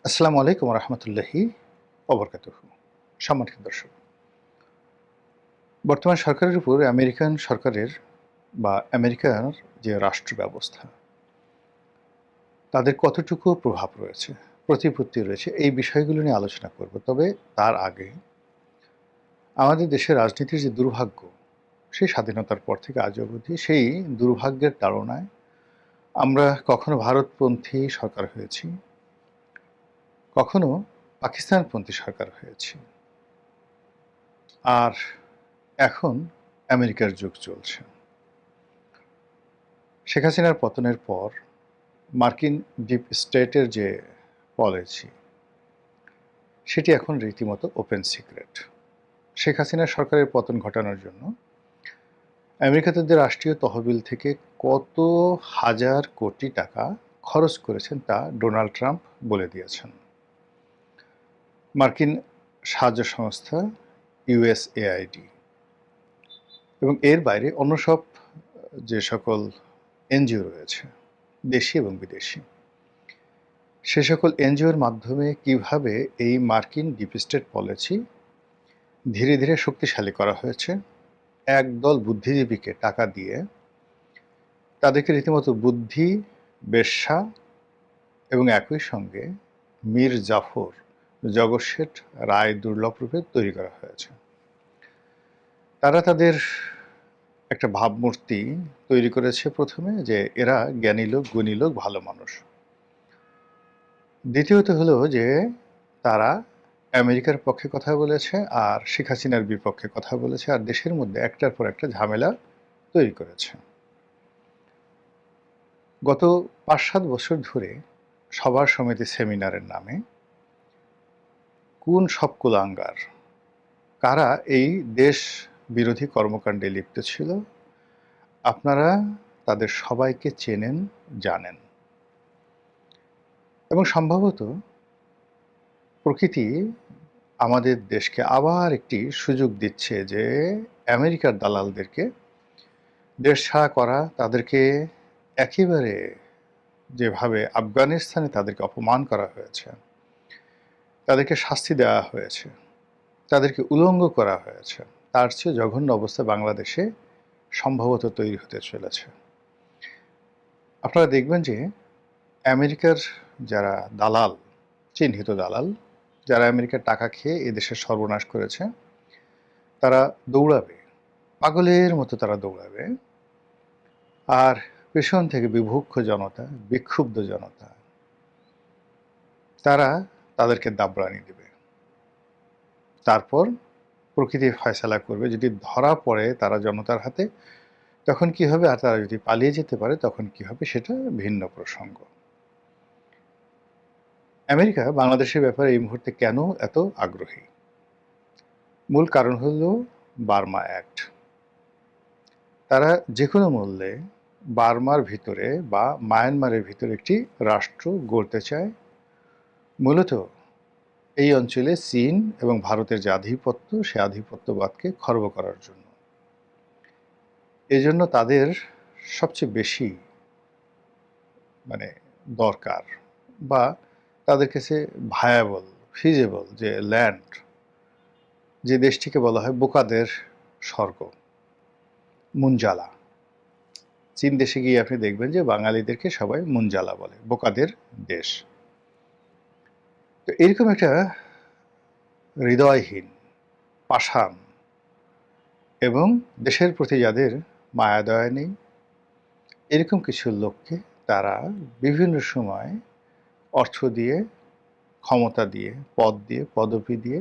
আসসালামু আলাইকুম রহমতুল্লাহি ওবরকাতুহু। সম্মানিত দর্শক, বর্তমান সরকারের উপর আমেরিকান সরকারের বা আমেরিকার যে রাষ্ট্র ব্যবস্থা, তাদের কতটুকু প্রভাব রয়েছে, প্রতিপত্তি রয়েছে, এই বিষয়গুলো নিয়ে আলোচনা করব। তবে তার আগে আমাদের দেশের রাজনীতির যে দুর্ভাগ্য, সেই স্বাধীনতার পর থেকে আজ অবধি সেই দুর্ভাগ্যের তাড়নায় আমরা কখনো ভারতপন্থী সরকার হয়েছি, কখনো পাকিস্তানপন্থী সরকার হয়েছি, আর এখন আমেরিকার যুগ চলছে। শেখ হাসিনার পতনের পর মার্কিন ডিপ স্টেটের যে পলিসি, সেটি এখন রীতিমতো ওপেন সিক্রেট। শেখ হাসিনার সরকারের পতন ঘটানোর জন্য আমেরিকাতে রাষ্ট্রীয় তহবিল থেকে কত হাজার কোটি টাকা খরচ করেছেন তা ডোনাল্ড ট্রাম্প বলে দিয়েছেন। মার্কিন সাহায্য সংস্থা ইউএসএআইডি এবং এর বাইরে অন্য সব যে সকল এনজিও রয়েছে, দেশি এবং বিদেশি, সে সকল এনজিওর মাধ্যমে কিভাবে এই মার্কিন ডিপ স্টেট পলিসি ধীরে ধীরে শক্তিশালী করা হয়েছে। একদল বুদ্ধিজীবীকে টাকা দিয়ে তাদেরকে রীতিমতো বুদ্ধি, বেশ্যা এবং একই সঙ্গে মীর জাফর, জগৎ শেঠ রায় দুর্লভ রূপে তৈরি করা হয়েছে। তারা তাদের একটা ভাবমূর্তি তৈরি করেছে প্রথমে, যে এরা জ্ঞানী লোক, গুণী লোক, ভালো মানুষ। দ্বিতীয়ত হলো যে তারা আমেরিকার পক্ষে কথা বলেছে আর শেখ হাসিনার বিপক্ষে কথা বলেছে, আর দেশের মধ্যে একটার পর একটা ঝামেলা তৈরি করেছে। গত ৫-৭ বছর ধরে সভা সমিতি সেমিনারের নামে কোন সব কুলাঙ্গার, কারা এই দেশ বিরোধী কর্মকাণ্ডে লিপ্ত ছিল, আপনারা তাদের সবাইকে চেনেন, জানেন। এবং সম্ভবত প্রকৃতি আমাদের দেশকে আবার একটি সুযোগ দিচ্ছে যে আমেরিকার দালালদেরকে দেশ ছাড়া করা, তাদেরকে একেবারে যেভাবে আফগানিস্তানে তাদেরকে অপমান করা হয়েছে, তাদেরকে শাস্তি দেওয়া হয়েছে, তাদেরকে উলঙ্গ করা হয়েছে, তার চেয়ে জঘন্য অবস্থা বাংলাদেশে সম্ভবত তৈরি হতে চলেছে। আপনারা দেখবেন যে আমেরিকার যারা দালাল, চিহ্নিত দালাল, যারা আমেরিকার টাকা খেয়ে এদেশের সর্বনাশ করেছে, তারা দৌড়াবে, পাগলের মতো তারা দৌড়াবে, আর পেছন থেকে বিভক্ষ জনতা, বিক্ষুব্ধ জনতা, তারা তাদেরকে দাবড়ানি দেবে। তারপর প্রকৃতি ফয়সালা করবে। যদি ধরা পড়ে তারা জনতার হাতে, তখন কি হবে, আর তারা যদি পালিয়ে যেতে পারে তখন কি হবে, সেটা ভিন্ন প্রসঙ্গ। আমেরিকা বাংলাদেশের ব্যাপারে এই মুহূর্তে কেন এত আগ্রহী? মূল কারণ হলো বার্মা অ্যাক্ট। তারা যে কোনো মূল্যে বার্মার ভিতরে বা মায়ানমারের ভিতরে একটি রাষ্ট্র গড়তে চায়, মূলত এই অঞ্চলে চীন এবং ভারতের যে আধিপত্য, সে আধিপত্যবাদকে খর্ব করার জন্য। এজন্য তাদের সবচেয়ে বেশি মানে দরকার, বা তাদের কাছে ভায়াবল, ফিজেবল যে ল্যান্ড, যে দেশটিকে বলা হয় বোকাদের স্বর্গ, মুনজালা। চীন দেশে গিয়ে আপনি দেখবেন যে বাঙালিদেরকে সবাই মুনজালা বলে, বোকাদের দেশ। তো এরকম একটা হৃদয়হীন, পাষাণ এবং দেশের প্রতি যাদের মায়া দয়া নেই, এরকম কিছু লোককে তারা বিভিন্ন সময় অর্থ দিয়ে, ক্ষমতা দিয়ে, পদ দিয়ে, পদবি দিয়ে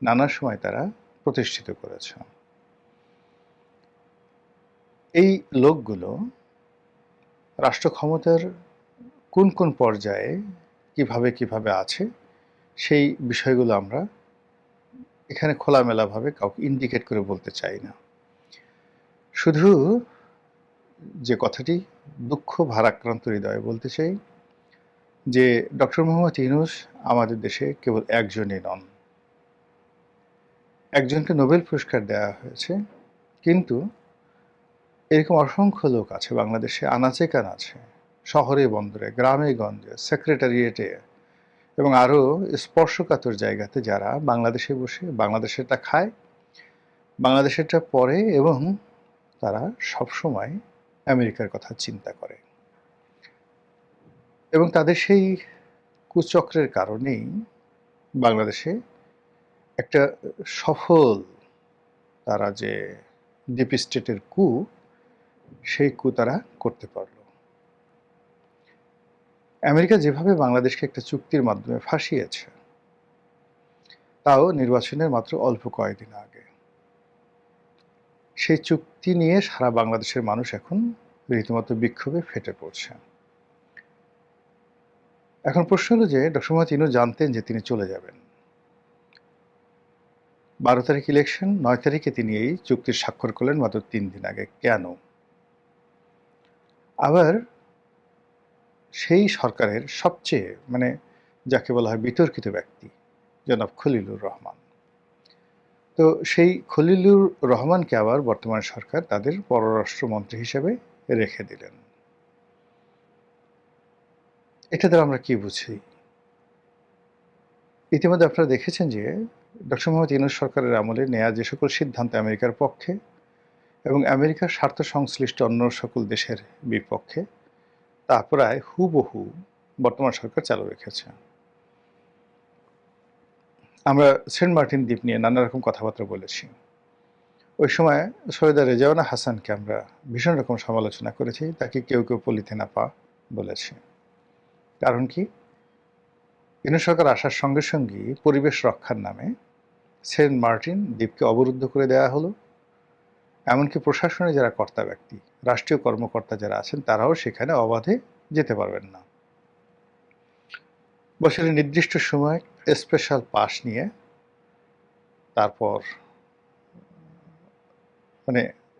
নানা সময় তারা প্রতিষ্ঠিত করেছে। এই লোকগুলো রাষ্ট্র ক্ষমতার কোন কোন পর্যায়ে কিভাবে কিভাবে আছে, সেই বিষয়গুলো আমরা এখানে খোলামেলাভাবে কাউকে ইন্ডিকেট করে বলতে চাই না। শুধু যে কথাটি দুঃখ ভারাক্রান্ত হৃদয়ে বলতে চাই, যে ডক্টর মোহাম্মদ ইউনূস আমাদের দেশে কেবল একজনই নন। একজনকে নোবেল পুরস্কার দেওয়া হয়েছে, কিন্তু এরকম অসংখ্য লোক আছে বাংলাদেশে, আনাচে কানাচে, শহরে বন্দরে, গ্রামে গঞ্জে, সেক্রেটারিয়েটে, এবং আরও স্পর্শকাতর জায়গাতে যারা বাংলাদেশে বসে বাংলাদেশেরটা খায়, বাংলাদেশেরটা পড়ে এবং তারা সবসময় আমেরিকার কথা চিন্তা করে। এবং তাদের সেই কুচক্রের কারণেই বাংলাদেশে একটা সফল তারা যে ডিপ স্টেটের কু, সেই কু তারা করতে পারল। আমেরিকা যেভাবে বাংলাদেশকে একটা চুক্তির মাধ্যমে ফাঁসিয়েছে, তাও নির্বাচনের মাত্র অল্প কয়েকদিন আগে, সেই চুক্তি নিয়ে সারা বাংলাদেশের মানুষ এখন রীতিমতো বিক্ষোভে ফেটে পড়ছে। এখন প্রশ্ন হলো যে ডক্টর মোহাম্মদ ইউনূস জানতেন যে তিনি চলে যাবেন। 12 তারিখ ইলেকশন, 9 তারিখে তিনি এই চুক্তির স্বাক্ষর করলেন মাত্র 3 দিন আগে। কেন? আবার সেই সরকারের সবচেয়ে যাকে বলা হয় বিতর্কিত ব্যক্তি জনাব খলিলুর রহমান, তো সেই খলিলুর রহমানকে আবার বর্তমান সরকার তাদের পররাষ্ট্রমন্ত্রী হিসেবে রেখে দিলেন। এটা দ্বারা আমরা কি বুঝি? ইতিমধ্যে আপনারা দেখেছেন যে ডক্টর মোহাম্মদ ইউনূস সরকারের আমলে নেয়া যে সকল সিদ্ধান্ত আমেরিকার পক্ষে এবং আমেরিকার স্বার্থ সংশ্লিষ্ট অন্য সকল দেশের বিপক্ষে, তা প্রায় হুবহু বর্তমান সরকার চালু রেখেছে। আমরা সেন্ট মার্টিন দ্বীপ নিয়ে নানা রকম কথাবার্তা বলেছি। ওই সময় সৈয়দা রেজাওয়ানা হাসানকে আমরা ভীষণ রকম সমালোচনা করেছি, তাকে কেউ কেউ পলিথিন আপা বলেছে। কারণ কি? ইউনূস সরকার আসার সঙ্গে সঙ্গেই পরিবেশ রক্ষার নামে সেন্ট মার্টিন দ্বীপকে অবরুদ্ধ করে দেওয়া হলো। এমনকি প্রশাসনে যারা কর্তা ব্যক্তি, রাষ্ট্রীয় কর্মকর্তা যারা আছেন, তারাও সেখানে অবাধে যেতে পারবেন না। বছরে নির্দিষ্ট সময় স্পেশাল পাস নিয়ে তারপর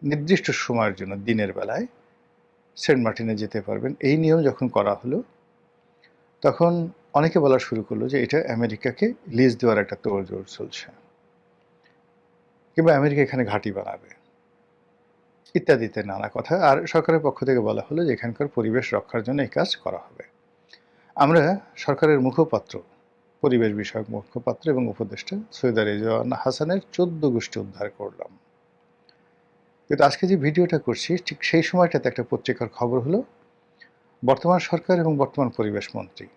নির্দিষ্ট সময়ের জন্য দিনের বেলায় সেন্ট মার্টিনে যেতে পারবেন। এই নিয়ম যখন করা হলো, তখন অনেকে বলা শুরু করলো যে এটা আমেরিকাকে লিজ দেওয়ার একটা তোড়জোড় চলছে, কিংবা আমেরিকা এখানে ঘাঁটি বানাবে ইত্যাদিতে নানা কথা। আর সরকারের পক্ষ থেকে বলা হলো যে এখানকার পরিবেশ রক্ষার জন্য এই কাজ করা হবে। আমরা সরকারের মুখপাত্র, পরিবেশ বিষয়ক মুখপাত্র এবং উপদেষ্টা সৈয়দা রেজওয়ানা হাসানের 14 গোষ্ঠী উদ্ধার করলাম। কিন্তু আজকে যে ভিডিওটা করছি, ঠিক সেই সময়টাতে একটা পত্রিকার খবর হলো বর্তমান সরকার এবং বর্তমান পরিবেশ মন্ত্রী,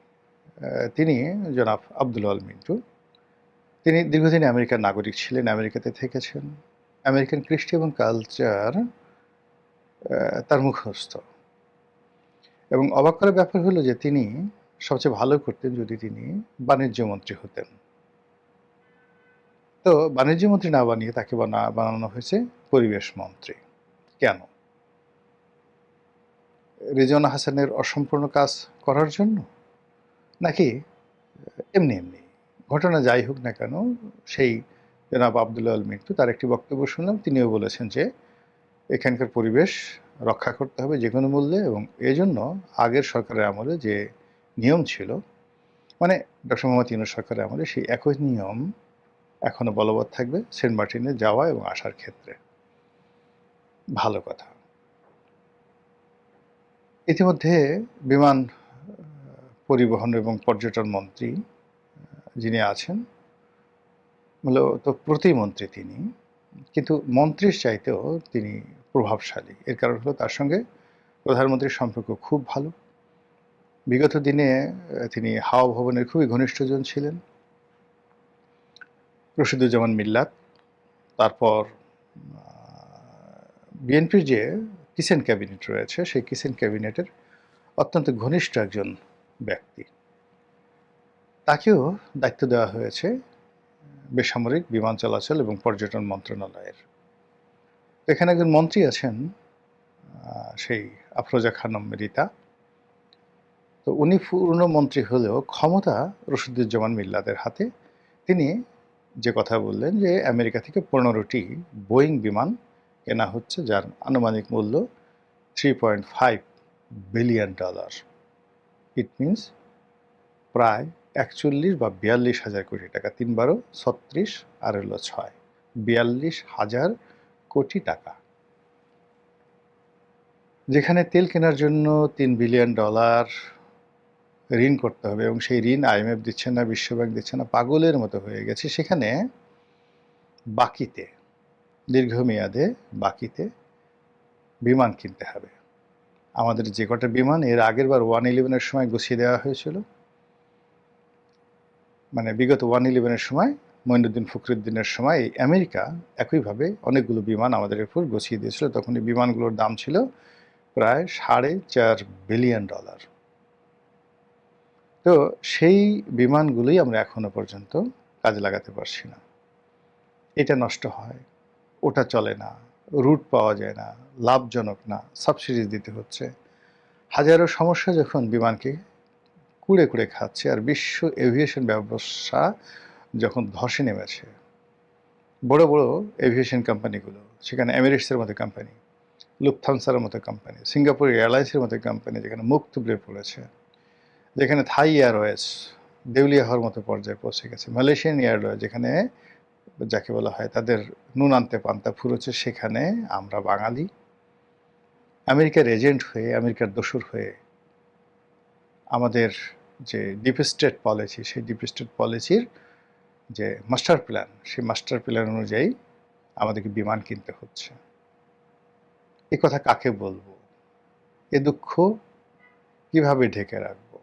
তিনি জনাব আব্দুল আল মিন্টু, তিনি দীর্ঘদিন আমেরিকার নাগরিক ছিলেন, আমেরিকাতে থেকেছেন, আমেরিকান কৃষ্টি এবং কালচার তার মুখস্থ। এবং অবাক করার ব্যাপার হলো যে তিনি সবচেয়ে ভালো করতেন যদি তিনি বাণিজ্য মন্ত্রী হতেন। তো বাণিজ্য মন্ত্রী না বানিয়ে তাকে বানানো হয়েছে পরিবেশ মন্ত্রী। কেন? রেজওয়ানা হাসানের অসম্পূর্ণ কাজ করার জন্য, নাকি এমনি এমনি? ঘটনা যাই হোক না কেন, সেই জনাব আব্দুল আল মিন্টু, তার একটি বক্তব্য শুনলাম, তিনিও বলেছেন যে এখানকার পরিবেশ রক্ষা করতে হবে যে কোনো মূল্যে, এবং এজন্য আগের সরকারের আমলে যে নিয়ম ছিল, ডক্টর মোহাম্মদ ইউনূস সরকারের আমলে সেই একই নিয়ম এখনো বলবৎ থাকবে সেন্ট মার্টিনে যাওয়া এবং আসার ক্ষেত্রে। ভালো কথা। ইতিমধ্যে বিমান পরিবহন এবং পর্যটন মন্ত্রী যিনি আছেন, মূলত প্রতিমন্ত্রী তিনি, কিন্তু মন্ত্রীর চাইতেও তিনি প্রভাবশালী। এর কারণ হলো তার সঙ্গে প্রধানমন্ত্রীর সম্পর্ক খুব ভালো। বিগত দিনে তিনি হাওয়া ভবনের খুবই ঘনিষ্ঠজন ছিলেন। রশিদুজ্জামান মিল্লাত, তারপর বিএনপির যে কিচেন ক্যাবিনেট রয়েছে, সেই কিচেন ক্যাবিনেটের অত্যন্ত ঘনিষ্ঠ একজন ব্যক্তি, তাকেও দায়িত্ব দেওয়া হয়েছে বেসামরিক বিমান চলাচল এবং পর্যটন মন্ত্রণালয়ের। এখানে একজন মন্ত্রী আছেন, সেই আফরোজা খানম রিতা। তো উনি পূর্ণ মন্ত্রী হলেও ক্ষমতা রশিদুজ্জামান মিল্লাতের হাতে। তিনি যে কথা বললেন যে আমেরিকা থেকে 15টি বোয়িং বিমান কেনা হচ্ছে, যার আনুমানিক মূল্য $3.5 বিলিয়ন। ইট মিনস প্রায় 41 বা 42,000 কোটি টাকা। 3 × 12 = 36 আর হলো 6, 42,000 কোটি টাকা। যেখানে তেল কেনার জন্য $3 বিলিয়ন ঋণ করতে হবে, এবং সেই ঋণ IMF দিচ্ছে না, বিশ্বব্যাংক দিচ্ছে না, পাগলের মতো হয়ে গেছে। সেখানে বাকিতে, দীর্ঘমেয়াদে বাকিতে বিমান কিনতে হবে। আমাদের যে কটা বিমান এর আগের বার 111-এর সময় গুছিয়ে দেওয়া হয়েছিল, মানে বিগত 111-এর সময় মঈনুদ্দিন ফখরুদ্দিনের সময় আমেরিকা একইভাবে অনেকগুলো বিমান আমাদের উপর গুছিয়ে দিয়েছিল। তখন এই বিমানগুলোর দাম ছিল প্রায় $4.5 বিলিয়ন। তো সেই বিমানগুলোই আমরা এখনো পর্যন্ত কাজে লাগাতে পারছি না। এটা নষ্ট হয়, ওটা চলে না, রুট পাওয়া যায় না, লাভজনক না, সাবসিডিজ দিতে হচ্ছে। হাজারো সমস্যা যখন বিমানকে কুড়ে কুড়ে খাচ্ছে, আর বিশ্ব এভিয়েশন ব্যবসা যখন ধসে নেমেছে, বড় বড় এভিয়েশন কোম্পানিগুলো, সেখানে এমিরেটসের মতো কোম্পানি, লুফথানসার মতো কোম্পানি, সিঙ্গাপুর এয়ারলাইন্সের মতো কোম্পানি যেখানে মুখ থুবড়ে পড়েছে, যেখানে থাই এয়ারওয়েজ দেউলিয়া হওয়ার মতো পর্যায়ে পৌঁছে গেছে, মালয়েশিয়ান এয়ারওয়েজ যেখানে যাকে বলা হয় তাদের নুন আনতে পান্তা ফুরোচ্ছে, সেখানে আমরা বাঙালি আমেরিকার এজেন্ট হয়ে, আমেরিকার দোসর হয়ে আমাদের যে ডিপ স্টেট পলিসি, সেই ডিপ স্টেট পলিসির যে মাস্টার প্ল্যান, সেই মাস্টার প্ল্যান অনুযায়ী আমাদেরকে বিমান কিনতে হচ্ছে। এ কথা কাকে বলবো? এ দুঃখ কিভাবে ঢেকে রাখবো?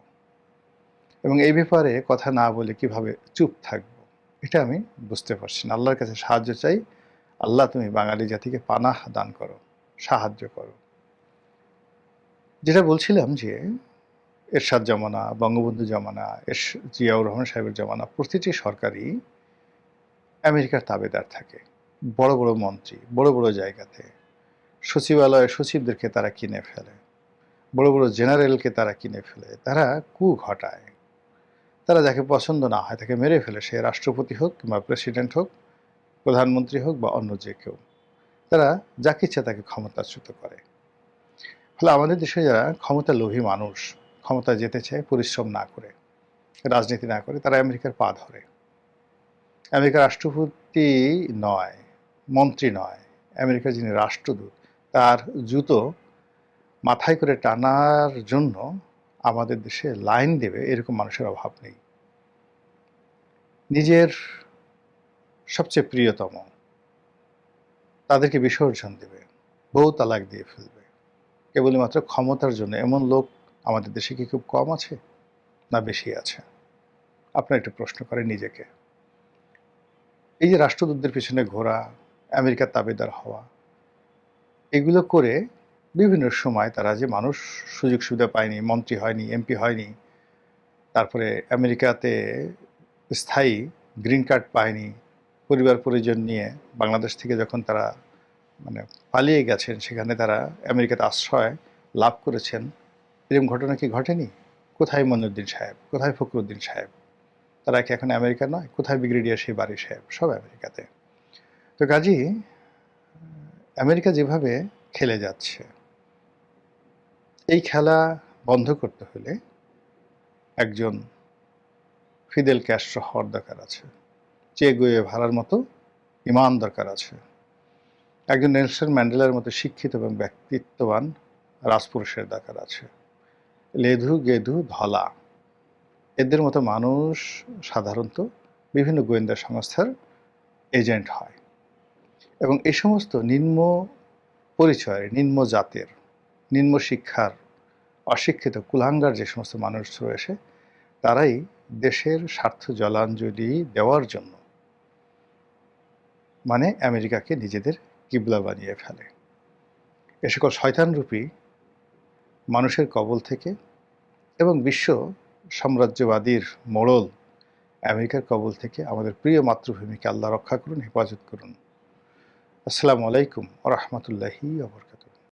এবং এই ব্যাপারে কথা না বলে কিভাবে চুপ থাকবো, এটা আমি বুঝতে পারছি না। আল্লাহর কাছে সাহায্য চাই। আল্লাহ, তুমি বাঙালি জাতিকে পানাহ দান করো, সাহায্য করো। যেটা বলছিলাম যে এরশাদ জমানা, বঙ্গবন্ধু জমানা, জিয়াউর রহমান সাহেবের জমানা, প্রতিটি সরকারই আমেরিকার তাবেদার থাকে। বড় বড় মন্ত্রী বড় বড় জায়গাতে, সচিবালয়ে সচিবদেরকে তারা কিনে ফেলে, বড় বড় জেনারেলকে তারা কিনে ফেলে, তারা কু ঘটায়, তারা যাকে পছন্দ না হয় তাকে মেরে ফেলে, সে রাষ্ট্রপতি হোক কিংবা প্রেসিডেন্ট হোক, প্রধানমন্ত্রী হোক বা অন্য যে কেউ, তারা যাকে ইচ্ছা তাকে ক্ষমতাচ্যুত করে। ফলে আমাদের দেশে যারা ক্ষমতা লোভী মানুষ, ক্ষমতা যেতে চায় পরিশ্রম না করে, রাজনীতি না করে, তারা আমেরিকার পা ধরে। আমেরিকার রাষ্ট্রপতি নয়, মন্ত্রী নয়, আমেরিকার যিনি রাষ্ট্রদূত, তার জুতো মাথায় করে টানার জন্য আমাদের দেশে লাইন দেবে এরকম মানুষের অভাব নেই। নিজের সবচেয়ে প্রিয়তম তাদেরকে বিসর্জন দেবে, বউ তালাক দিয়ে ফেলবে কেবলমাত্র ক্ষমতার জন্য। এমন লোক আমাদের দেশে কি খুব কম আছে না বেশি আছে? আপনার একটু প্রশ্ন করেন নিজেকে। এই যে রাষ্ট্রদূতদের পিছনে ঘোরা, আমেরিকার তাবেদার হওয়া, এগুলো করে বিভিন্ন সময় তারা যে মানুষ সুযোগ সুবিধা পায়নি, মন্ত্রী হয়নি, এমপি হয়নি, তারপরে আমেরিকাতে স্থায়ী গ্রিন কার্ড পায়নি, পরিবার পরিজন নিয়ে বাংলাদেশ থেকে যখন তারা মানে পালিয়ে গেছেন, সেখানে তারা আমেরিকাতে আশ্রয় লাভ করেছেন, এরকম ঘটনা কি ঘটেনি? কোথায় মঈনুদ্দিন সাহেব, কোথায় ফখরুদ্দিন সাহেব? তারা কি এখন আমেরিকা নয়? কোথায় ব্রিগেডিয়ার সেই বাড়ি সাহেব? সব আমেরিকাতে। তো কাজী আমেরিকা যেভাবে খেলে যাচ্ছে, এই খেলা বন্ধ করতে হলে একজন ফিদেল ক্যাস্ট্রো হওয়ার দরকার আছে, চে গুয়েভারার মতো ইমান দরকার আছে, একজন নেলসন ম্যান্ডেলার মতো শিক্ষিত এবং ব্যক্তিত্ববান রাজপুরুষের দরকার আছে। লেধু গেধু ধলা এদের মতো মানুষ সাধারণত বিভিন্ন গোয়েন্দা সংস্থার এজেন্ট হয়, এবং এই সমস্ত নিম্ন পরিচয়ের, নিম্ন জাতের, নিম্ন শিক্ষার, অশিক্ষিত কুলাঙ্গার যে সমস্ত মানুষ রয়েছে, তারাই দেশের স্বার্থ জলাঞ্জলি দেওয়ার জন্য মানে আমেরিকাকে নিজেদের কিবলা বানিয়ে ফেলে। এ সকল শয়তানরূপী মানুষের কবল থেকে এবং বিশ্ব সাম্রাজ্যবাদীর মোড়ল আমেরিকার কবল থেকে আমাদের প্রিয় মাতৃভূমিকে আল্লাহ রক্ষা করুন, হেফাজত করুন। আসসালামু আলাইকুম ওয়া রাহমাতুল্লাহি ওয়া বারাকাতুহু।